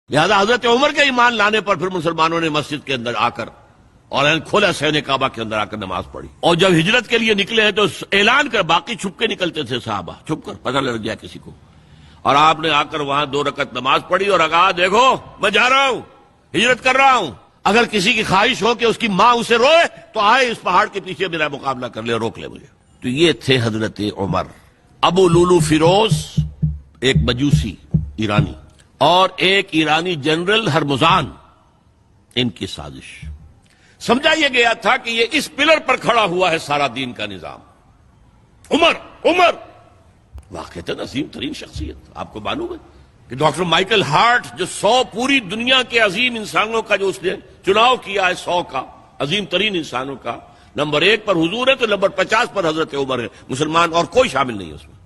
लिहाजा हजरत उमर के ईमान लाने पर फिर मुसलमानों ने मस्जिद के अंदर आकर और खुला सहने काबा के अंदर आकर नमाज पढ़ी। और जब हिजरत के लिए निकले हैं तो ऐलान कर, बाकी छुप के निकलते थे साहबा, छुप कर, पता लग गया किसी को। और आपने आकर वहां 2 रकत नमाज पढ़ी और कहा देखो मैं जा रहा हूं, हिजरत कर रहा हूं, अगर किसी की ख्वाहिश हो कि उसकी मां उसे रोए तो आए इस पहाड़ के पीछे मेरा मुकाबला कर ले, रोक ले मुझे। तो ये थे हजरत उमर। अबू लुलू फिरोज एक मजूसी ईरानी और एक ईरानी जनरल हरमुजान, इनकी साजिश। समझा यह गया था कि ये इस पिलर पर खड़ा हुआ है सारा दीन का निजाम। उमर उमर वाकईतन अजीम तरीन शख्सियत। आपको मालूम है कि डॉक्टर माइकल हार्ट जो 100 पूरी दुनिया के अजीम इंसानों का जो उसने चुनाव किया है, 100 का अजीम तरीन इंसानों का, नंबर 1 पर हुजूर है तो नंबर 50 पर हजरत उमर है। मुसलमान और कोई शामिल नहीं है उसमें।